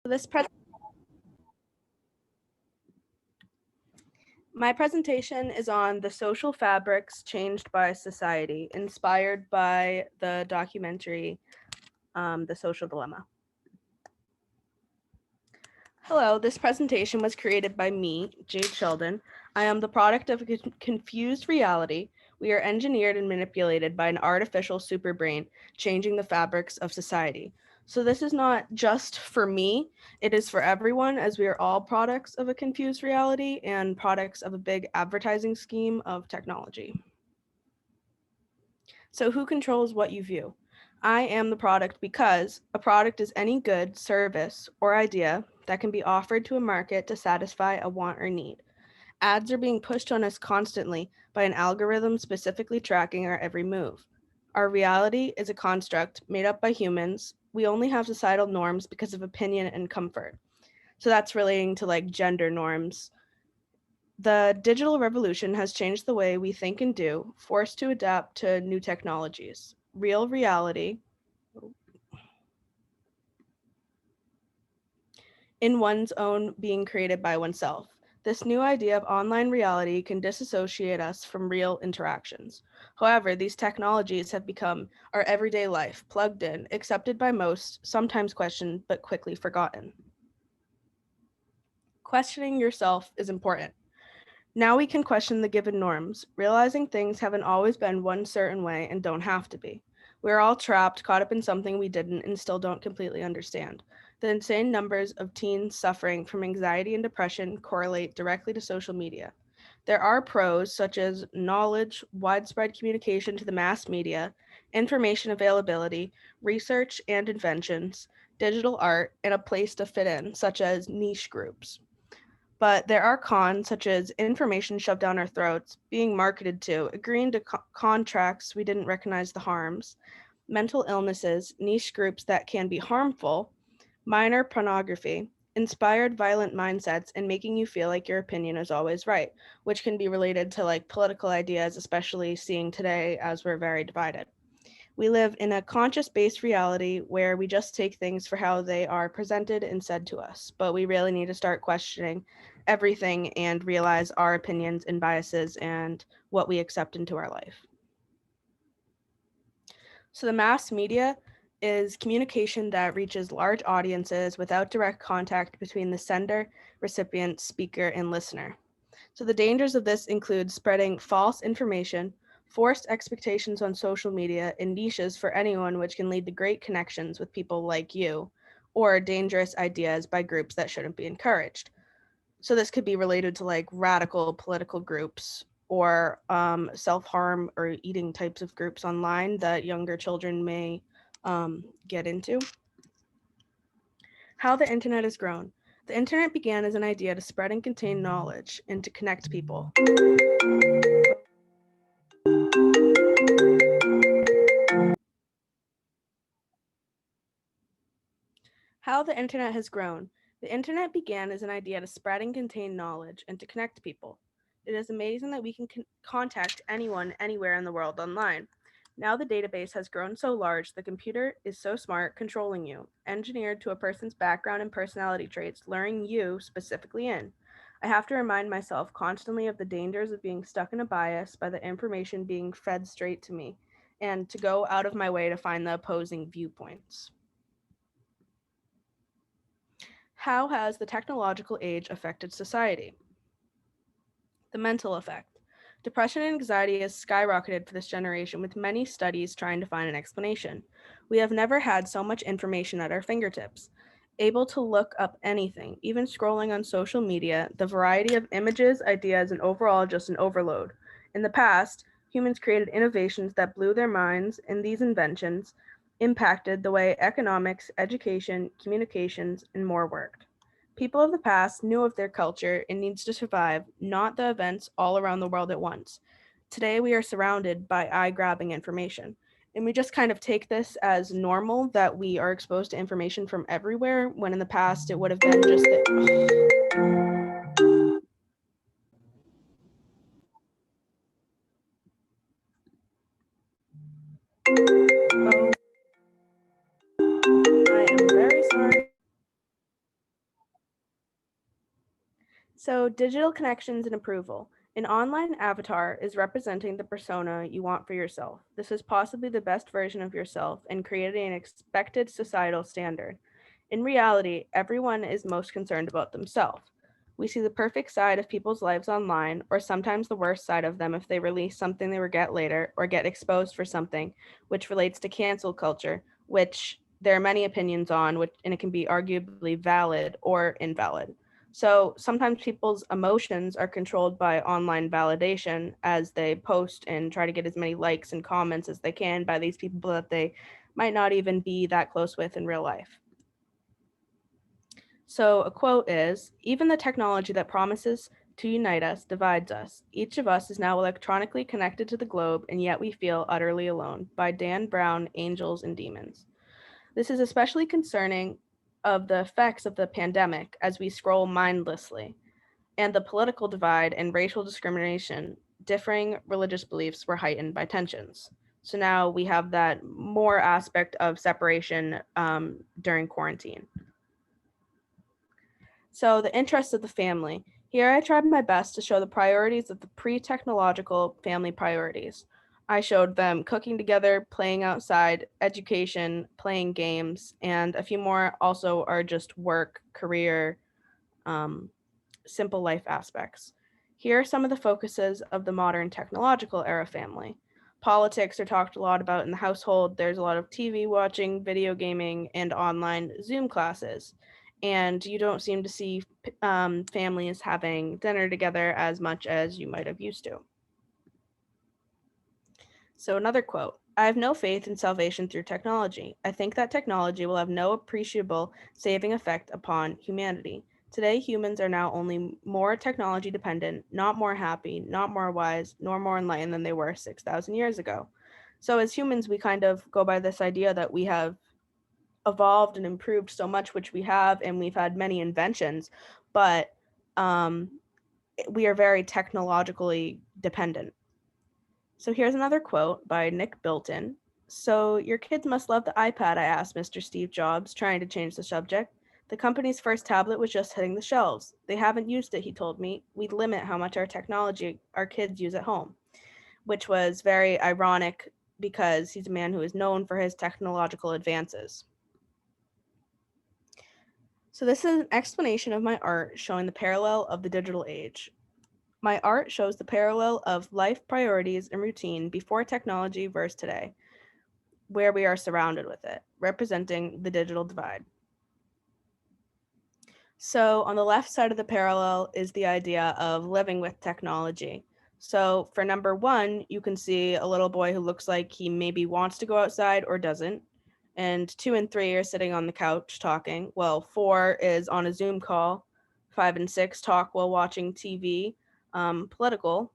This My presentation is on the social fabrics changed by society, inspired by the documentary, The Social Dilemma. Hello, this presentation was created by me, Jade Sheldon. I am the product of a confused reality. We are engineered and manipulated by an artificial superbrain, changing the fabrics of society. So this is not just for me, it is for everyone, as we are all products of a confused reality and products of a big advertising scheme of technology. So who controls what you view? I am the product because a product is any good, service, or idea that can be offered to a market to satisfy a want or need. Ads are being pushed on us constantly by an algorithm specifically tracking our every move. Our reality is a construct made up by humans. We only have societal norms because of opinion and comfort. So that's relating to like gender norms. The digital revolution has changed the way we think and do, forced to adapt to new technologies. Real reality in one's own being created by oneself. This new idea of online reality can disassociate us from real interactions. However, these technologies have become our everyday life, plugged in, accepted by most, sometimes questioned, but quickly forgotten. Questioning yourself is important. Now we can question the given norms, realizing things haven't always been one certain way and don't have to be. We're all trapped, caught up in something we didn't and still don't completely understand. The insane numbers of teens suffering from anxiety and depression correlate directly to social media. There are pros such as knowledge, widespread communication to the mass media, information availability, research and inventions, digital art, and a place to fit in, such as niche groups. But there are cons, such as information shoved down our throats, being marketed to, agreeing to contracts we didn't recognize the harms, mental illnesses, niche groups that can be harmful, minor pornography, inspired violent mindsets, and making you feel like your opinion is always right, which can be related to like political ideas, especially seeing today as we're very divided. We live in a conscious-based reality where we just take things for how they are presented and said to us, but we really need to start questioning everything and realize our opinions and biases and what we accept into our life. So the mass media is communication that reaches large audiences without direct contact between the sender, recipient, speaker, and listener. So the dangers of this include spreading false information, forced expectations on social media, and niches for anyone, which can lead to great connections with people like you, or dangerous ideas by groups that shouldn't be encouraged. So this could be related to like radical political groups or self-harm or eating types of groups online that younger children may get into. How the internet has grown. The internet began as an idea to spread and contain knowledge and to connect people. How the internet has grown. The internet began as an idea to spread and contain knowledge and to connect people. It is amazing that we can contact anyone anywhere in the world online. Now the database has grown so large, the computer is so smart, controlling you, engineered to a person's background and personality traits, luring you specifically in. I have to remind myself constantly of the dangers of being stuck in a bias by the information being fed straight to me, and to go out of my way to find the opposing viewpoints. How has the technological age affected society? The mental effect. Depression and anxiety has skyrocketed for this generation, with many studies trying to find an explanation. We have never had so much information at our fingertips. Able to look up anything, even scrolling on social media, the variety of images, ideas, and overall just an overload. In the past, humans created innovations that blew their minds, and these inventions impacted the way economics, education, communications, and more worked. People of the past knew of their culture and needs to survive, not the events all around the world at once. Today, we are surrounded by eye grabbing information. And we just kind of take this as normal that we are exposed to information from everywhere, when in the past it would have been just that. Oh, I am very sorry. So, digital connections and approval. An online avatar is representing the persona you want for yourself. This is possibly the best version of yourself and creating an expected societal standard. In reality, everyone is most concerned about themselves. We see the perfect side of people's lives online, or sometimes the worst side of them if they release something they regret later or get exposed for something, which relates to cancel culture, which there are many opinions on, and it can be arguably valid or invalid. So sometimes people's emotions are controlled by online validation as they post and try to get as many likes and comments as they can by these people that they might not even be that close with in real life. So a quote is, "Even the technology that promises to unite us divides us. Each of us is now electronically connected to the globe, and yet we feel utterly alone." By Dan Brown, Angels and Demons. This is especially concerning of the effects of the pandemic as we scroll mindlessly, and the political divide and racial discrimination, differing religious beliefs were heightened by tensions. So now we have that more aspect of separation during quarantine. So, the interests of the family. Here I tried my best to show the priorities of the pre technological family priorities. I showed them cooking together, playing outside, education, playing games, and a few more also are just work, career, um, simple life aspects. Here are some of the focuses of the modern technological era family. Politics are talked a lot about in the household. There's a lot of TV watching, video gaming, and online Zoom classes. And you don't seem to see families having dinner together as much as you might have used to. So, another quote: "I have no faith in salvation through technology. I think that technology will have no appreciable saving effect upon humanity. Today, humans are now only more technology dependent, not more happy, not more wise, nor more enlightened than they were 6,000 years ago." So, as humans, we kind of go by this idea that we have evolved and improved so much, which we have, and we've had many inventions, but um, we are very technologically dependent. So here's another quote by Nick Bilton. "So your kids must love the iPad," I asked Mr. Steve Jobs, trying to change the subject. "The company's first tablet was just hitting the shelves. They haven't used it," he told me. "We'd limit how much our technology our kids use at home," which was very ironic because he's a man who is known for his technological advances. So this is an explanation of my art showing the parallel of the digital age. My art shows the parallel of life priorities and routine before technology versus today, where we are surrounded with it, representing the digital divide. So, on the left side of the parallel is the idea of living with technology. So, for number one, you can see a little boy who looks like he maybe wants to go outside or doesn't. And two and three are sitting on the couch talking. Well, four is on a Zoom call. Five and six talk while watching TV, political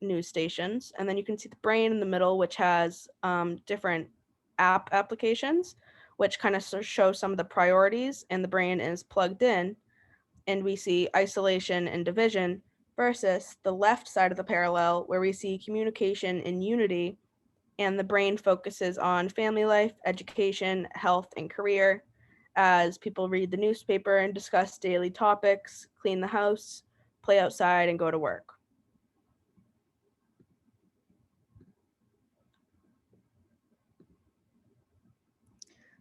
news stations. And then you can see the brain in the middle, which has different applications, which kind of show some of the priorities, and the brain is plugged in. And we see isolation and division versus the left side of the parallel, where we see communication and unity, and the brain focuses on family life, education, health, and career as people read the newspaper and discuss daily topics, clean the house, play outside, and go to work.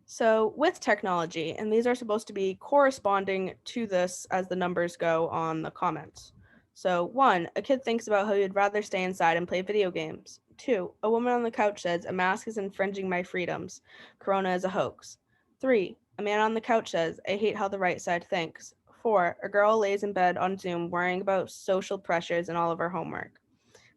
So, with technology, and these are supposed to be corresponding to this as the numbers go on the comments. So, one, a kid thinks about how he'd rather stay inside and play video games. Two, a woman on the couch says, "A mask is infringing my freedoms. Corona is a hoax." Three, a man on the couch says, "I hate how the right side thinks." Four, a girl lays in bed on Zoom worrying about social pressures and all of her homework.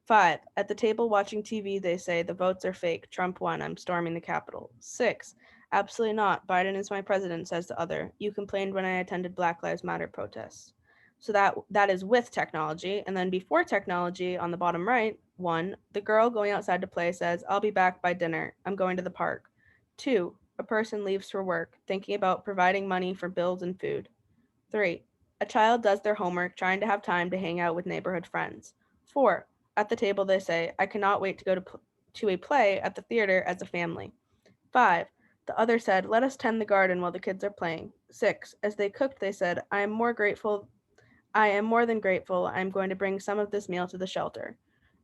Five, at the table watching TV, they say, "The votes are fake. Trump won. I'm storming the Capitol." Six, "Absolutely not. Biden is my president," says the other. "You complained when I attended Black Lives Matter protests." So that is with technology. And then before technology, on the bottom right, one, the girl going outside to play says, "I'll be back by dinner. I'm going to the park." Two, a person leaves for work, thinking about providing money for bills and food. Three, a child does their homework, trying to have time to hang out with neighborhood friends. Four, at the table they say, "I cannot wait to go to a play at the theater as a family." Five, the other said, "Let us tend the garden while the kids are playing." Six, as they cooked, they said, "I am more grateful I am more than grateful. I'm going to bring some of this meal to the shelter.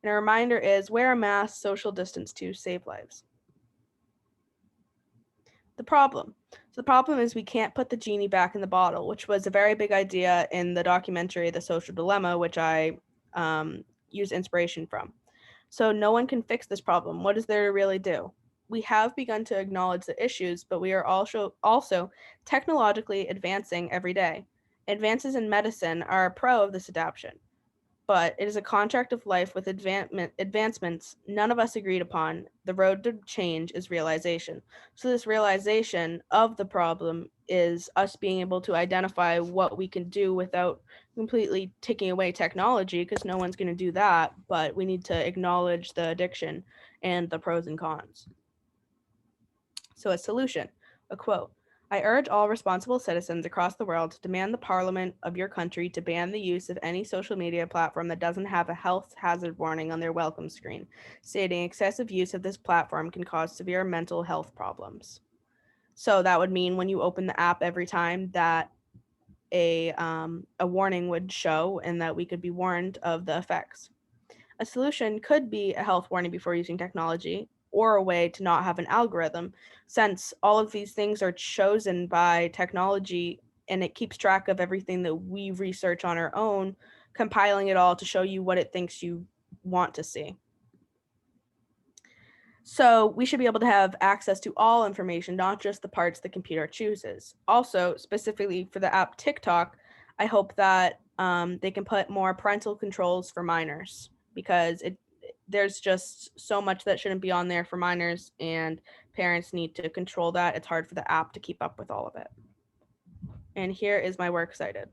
And a reminder is wear a mask, social distance to save lives. The problem. So the problem is we can't put the genie back in the bottle, which was a very big idea in the documentary The Social Dilemma, which I use inspiration from. So no one can fix this problem. What is there to really do? We have begun to acknowledge the issues, but we are also technologically advancing every day. Advances in medicine are a pro of this adaptation, but it is a contract of life with advancements none of us agreed upon. The road to change is realization. So, this realization of the problem is us being able to identify what we can do without completely taking away technology, because no one's going to do that, but we need to acknowledge the addiction and the pros and cons. So, a solution, a quote. I urge all responsible citizens across the world to demand the parliament of your country to ban the use of any social media platform that doesn't have a health hazard warning on their welcome screen, stating excessive use of this platform can cause severe mental health problems. So that would mean when you open the app every time that a warning would show and that we could be warned of the effects. A solution could be a health warning before using technology, or a way to not have an algorithm, since all of these things are chosen by technology and it keeps track of everything that we research on our own, compiling it all to show you what it thinks you want to see. So we should be able to have access to all information, not just the parts the computer chooses. Also, specifically for the app TikTok, I hope that they can put more parental controls for minors, because there's just so much that shouldn't be on there for minors, and parents need to control that. It's hard for the app to keep up with all of it. And here is my works cited.